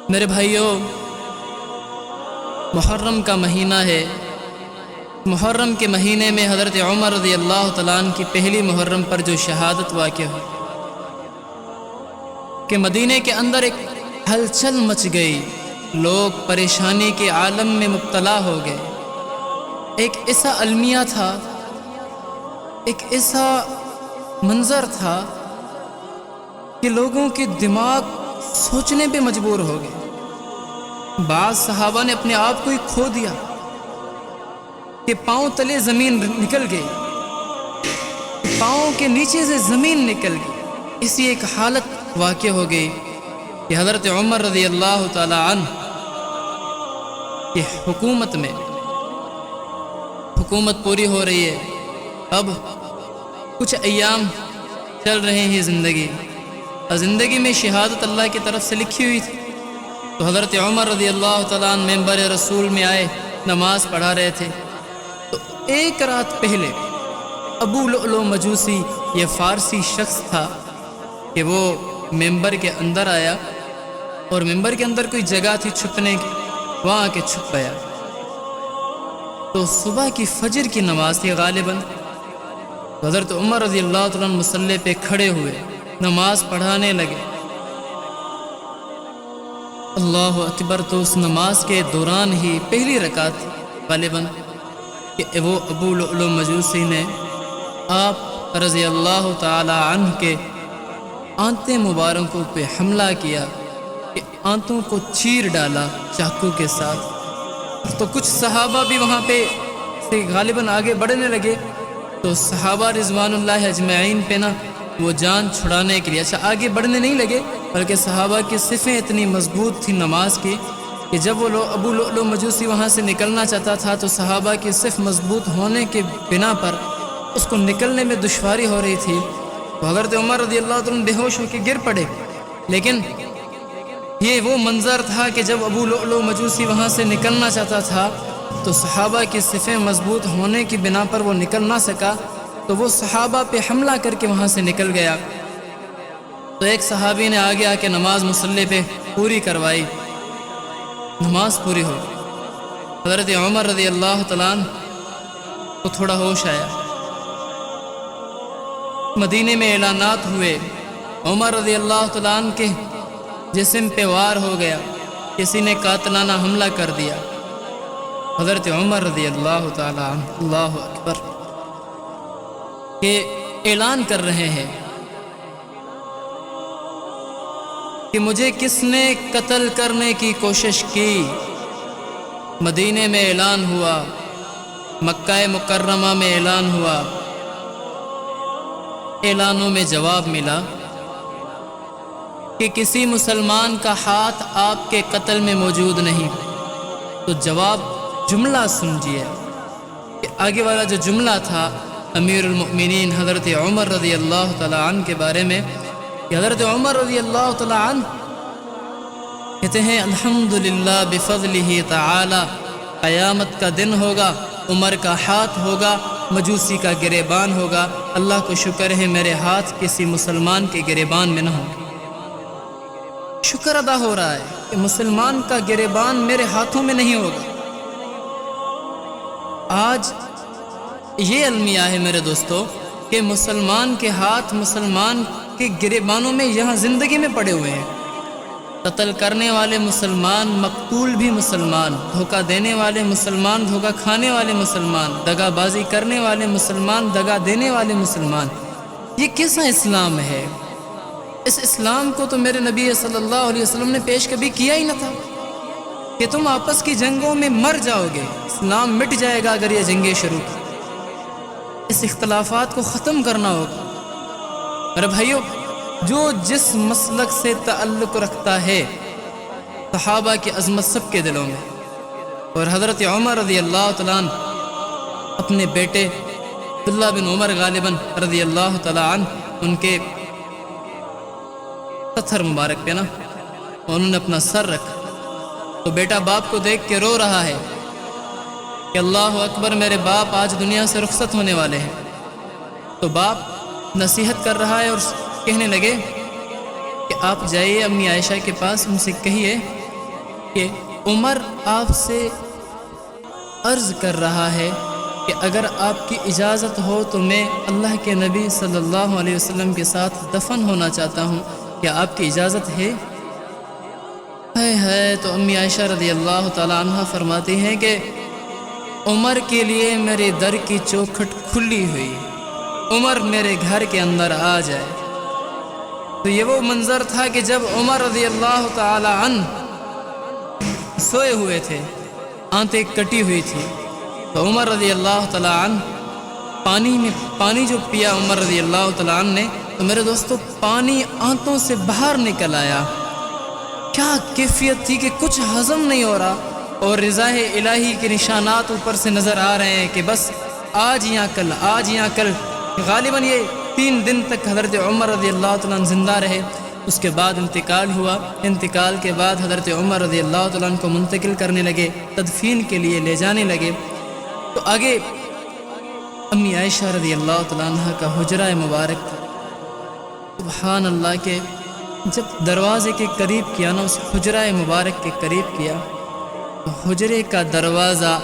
میرے بھائیوں، محرم کا مہینہ ہے۔ محرم کے مہینے میں حضرت عمر رضی اللہ تعالیٰ عنہ کی پہلی محرم پر جو شہادت واقع ہوئی کہ مدینے کے اندر ایک ہلچل مچ گئی، لوگ پریشانی کے عالم میں مبتلا ہو گئے۔ ایک ایسا المیہ تھا، ایک ایسا منظر تھا کہ لوگوں کے دماغ سوچنے پہ مجبور ہو گئے۔ بعض صحابہ نے اپنے آپ کو ہی کھو دیا کہ پاؤں تلے زمین نکل گئی، پاؤں کے نیچے سے زمین نکل گئی۔ اسی ایک حالت واقع ہو گئی کہ حضرت عمر رضی اللہ تعالی عنہ کی حکومت میں حکومت پوری ہو رہی ہے۔ اب کچھ ایام چل رہے ہیں زندگی، اور زندگی میں شہادت اللہ کی طرف سے لکھی ہوئی تھی۔ تو حضرت عمر رضی اللہ تعالیٰ عنہ ممبر رسول میں آئے، نماز پڑھا رہے تھے۔ تو ایک رات پہلے ابو لؤلؤ مجوسی، یہ فارسی شخص تھا کہ وہ ممبر کے اندر آیا، اور ممبر کے اندر کوئی جگہ تھی چھپنے کی، وہاں آ کے چھپ گیا۔ تو صبح کی فجر کی نماز تھی غالباً۔ حضرت عمر رضی اللہ تعالیٰ عنہ مصلی پہ کھڑے ہوئے، نماز پڑھانے لگے۔ اللہ اکبر۔ تو اس نماز کے دوران ہی پہلی رکعت غالباً کہ وہ ابو لؤلؤ مجوسی نے آپ رضی اللہ تعالی عنہ کے آنتیں مبارکوں پہ حملہ کیا کہ آنتوں کو چیر ڈالا چاقو کے ساتھ۔ تو کچھ صحابہ بھی وہاں پہ سے غالباً آگے بڑھنے لگے۔ تو صحابہ رضوان اللہ اجمعین پہ نا وہ جان چھڑانے کے لیے آگے بڑھنے نہیں لگے، بلکہ صحابہ کی صفیں اتنی مضبوط تھی نماز کی کہ جب وہ ابو لؤلؤ مجوسی وہاں سے نکلنا چاہتا تھا تو صحابہ کی صف مضبوط ہونے کے بنا پر اس کو نکلنے میں دشواری ہو رہی تھی۔ تو حضرت عمر رضی اللہ تعالیٰ بے ہوش ہو کے گر پڑے۔ لیکن یہ وہ منظر تھا کہ جب ابو لؤلؤ مجوسی وہاں سے نکلنا چاہتا تھا تو صحابہ کی صفیں مضبوط ہونے کی بنا پر وہ نکل نہ سکا، تو وہ صحابہ پہ حملہ کر کے وہاں سے نکل گیا۔ تو ایک صحابی نے آگے آ کے نماز مصلی پہ پوری کروائی، نماز پوری ہو گئی۔ حضرت عمر رضی اللہ تعالیٰ عنہ کو تھوڑا ہوش آیا، مدینے میں اعلانات ہوئے، عمر رضی اللہ تعالیٰ عنہ کے جسم پہ وار ہو گیا، کسی نے قاتلانہ حملہ کر دیا۔ حضرت عمر رضی اللہ تعالیٰ عنہ اللہ اکبر کہ اعلان کر رہے ہیں کہ مجھے کس نے قتل کرنے کی کوشش کی۔ مدینے میں اعلان ہوا، مکہ مکرمہ میں اعلان ہوا، اعلانوں میں جواب ملا کہ کسی مسلمان کا ہاتھ آپ کے قتل میں موجود نہیں۔ تو جواب جملہ سنجیے کہ آگے والا جو جملہ تھا امیر المؤمنین حضرت عمر رضی اللہ تعالیٰ عنہ کے بارے میں، کہ حضرت عمر رضی اللہ تعالیٰ عنہ کہتے ہیں الحمدللہ بفضلہ تعالی، قیامت کا دن ہوگا، عمر کا ہاتھ ہوگا، مجوسی کا گریبان ہوگا، اللہ کو شکر ہے میرے ہاتھ کسی مسلمان کے گریبان میں نہ ہوں۔ شکر ادا ہو رہا ہے کہ مسلمان کا گریبان میرے ہاتھوں میں نہیں ہوگا۔ آج یہ المیہ ہے میرے دوستو کہ مسلمان کے ہاتھ مسلمان کے گریبانوں میں یہاں زندگی میں پڑے ہوئے ہیں۔ قتل کرنے والے مسلمان، مقتول بھی مسلمان، دھوکہ دینے والے مسلمان، دھوکہ کھانے والے مسلمان، دغا بازی کرنے والے مسلمان، دغا دینے والے مسلمان۔ یہ کیسا اسلام ہے؟ اس اسلام کو تو میرے نبی صلی اللہ علیہ وسلم نے پیش کبھی کیا ہی نہ تھا کہ تم آپس کی جنگوں میں مر جاؤ گے، اسلام مٹ جائے گا اگر یہ جنگیں شروع کی۔ اس اختلافات کو ختم کرنا ہوگا۔ میرے بھائیوں، جو جس مسلک سے تعلق رکھتا ہے، صحابہ کی عظمت سب کے دلوں میں، اور حضرت عمر رضی اللہ تعالیٰ عنہ اپنے بیٹے عبداللہ بن عمر غالباً رضی اللہ تعالیٰ عنہ ان کے پتھر مبارک پہ نا انہوں نے اپنا سر رکھا، تو بیٹا باپ کو دیکھ کے رو رہا ہے کہ اللہ اکبر، میرے باپ آج دنیا سے رخصت ہونے والے ہیں۔ تو باپ نصیحت کر رہا ہے اور کہنے لگے کہ آپ جائیے امی عائشہ کے پاس، ان سے کہیے کہ عمر آپ سے عرض کر رہا ہے کہ اگر آپ کی اجازت ہو تو میں اللہ کے نبی صلی اللہ علیہ وسلم کے ساتھ دفن ہونا چاہتا ہوں، کیا آپ کی اجازت ہے؟ ہے تو امی عائشہ رضی اللہ تعالی عنہ فرماتی ہیں کہ عمر کے لیے میرے در کی چوکھٹ کھلی ہوئی، عمر میرے گھر کے اندر آ جائے۔ تو یہ وہ منظر تھا کہ جب عمر رضی اللہ تعالی عنہ سوئے ہوئے تھے، آنتیں کٹی ہوئی تھی، تو عمر رضی اللہ تعالی عنہ پانی جو پیا عمر رضی اللہ تعالی عنہ نے، تو میرے دوستو پانی آنتوں سے باہر نکل آیا۔ کیا کیفیت تھی کہ کچھ ہضم نہیں ہو رہا، اور رضا الہی کے نشانات اوپر سے نظر آ رہے ہیں کہ بس آج یا کل، آج یا کل۔ غالباً یہ 3 دن تک حضرت عمر رضی اللہ تعالیٰ عنہ زندہ رہے، اس کے بعد انتقال ہوا۔ انتقال کے بعد حضرت عمر رضی اللہ تعالیٰ عنہ کو منتقل کرنے لگے، تدفین کے لیے لے جانے لگے۔ تو آگے امی عائشہ رضی اللہ تعالیٰ عنہ کا حجرہ مبارک تھا۔ سبحان اللہ کہ جب دروازے کے قریب کیا نا، اس حجرہ مبارک کے قریب کیا، تو حجرے کا دروازہ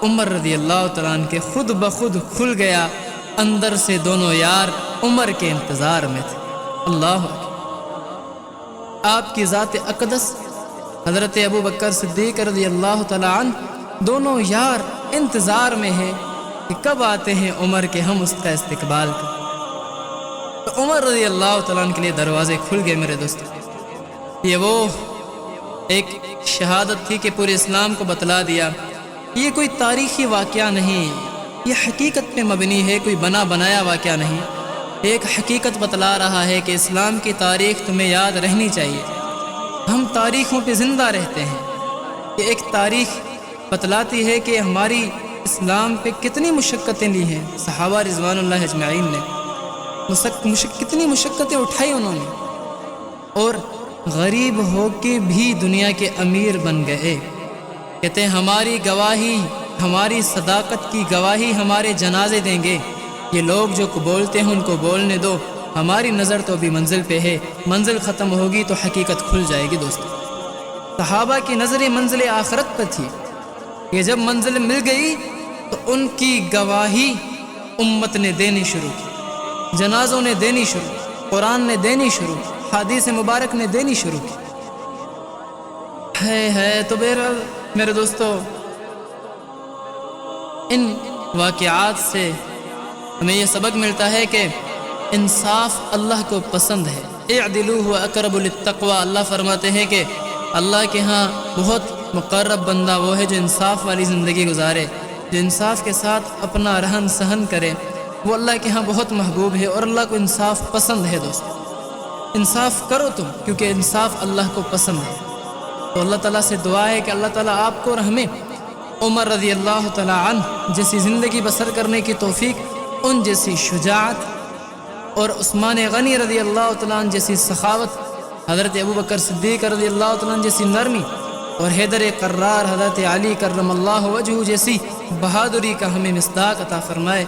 عمر رضی اللہ تعالیٰ عنہ کے خود بخود کھل گیا۔ اندر سے دونوں یار عمر کے انتظار میں تھے۔ اللہ اکبر۔ آپ کی ذات اقدس حضرت ابو بکر صدیق رضی اللہ تعالیٰ عنہ دونوں یار انتظار میں ہیں کہ کب آتے ہیں عمر کے، ہم اس کا استقبال کریں۔ تو عمر رضی اللہ تعالیٰ عنہ کے لیے دروازے کھل گئے میرے دوست۔ یہ وہ ایک شہادت تھی کہ پورے اسلام کو بتلا دیا۔ یہ کوئی تاریخی واقعہ نہیں، یہ حقیقت پہ مبنی ہے، کوئی بنا بنایا واقعہ نہیں۔ ایک حقیقت بتلا رہا ہے کہ اسلام کی تاریخ تمہیں یاد رہنی چاہیے۔ ہم تاریخوں پہ زندہ رہتے ہیں۔ یہ ایک تاریخ بتلاتی ہے کہ ہماری اسلام پہ کتنی مشقتیں لی ہیں صحابہ رضوان اللہ اجمعین نے، کتنی مشقتیں اٹھائی انہوں نے، اور غریب ہو کے بھی دنیا کے امیر بن گئے۔ کہتے ہیں ہماری گواہی، ہماری صداقت کی گواہی ہمارے جنازے دیں گے۔ یہ لوگ جو بولتے ہیں ان کو بولنے دو، ہماری نظر تو ابھی منزل پہ ہے، منزل ختم ہوگی تو حقیقت کھل جائے گی۔ دوستو صحابہ کی نظر منزل آخرت پر تھی، یہ جب منزل مل گئی تو ان کی گواہی امت نے دینی شروع کی، جنازوں نے دینی شروع کی، قرآن نے دینی شروع کی، حدیث مبارک نے دینی شروع کی۔ ہے تو بہرحال میرے دوستو، ان واقعات سے ہمیں یہ سبق ملتا ہے کہ انصاف اللہ کو پسند ہے۔ اعدلوا هو اقرب للتقوی، اللہ فرماتے ہیں کہ اللہ کے ہاں بہت مقرب بندہ وہ ہے جو انصاف والی زندگی گزارے، جو انصاف کے ساتھ اپنا رہن سہن کرے، وہ اللہ کے ہاں بہت محبوب ہے، اور اللہ کو انصاف پسند ہے۔ دوستو انصاف کرو تم، کیونکہ انصاف اللہ کو پسند ہے۔ تو اللہ تعالیٰ سے دعا ہے کہ اللہ تعالیٰ آپ کو اور ہمیں عمر رضی اللہ تعالیٰ عنہ جیسی زندگی بسر کرنے کی توفیق، ان جیسی شجاعت، اور عثمان غنی رضی اللہ تعالیٰ عنہ جیسی سخاوت، حضرت ابو بکر صدیق رضی اللہ تعالیٰ عنہ جیسی نرمی، اور حیدر قرار حضرت علی کرم اللہ وجہہ جیسی بہادری کا ہمیں مصداق عطا فرمائے۔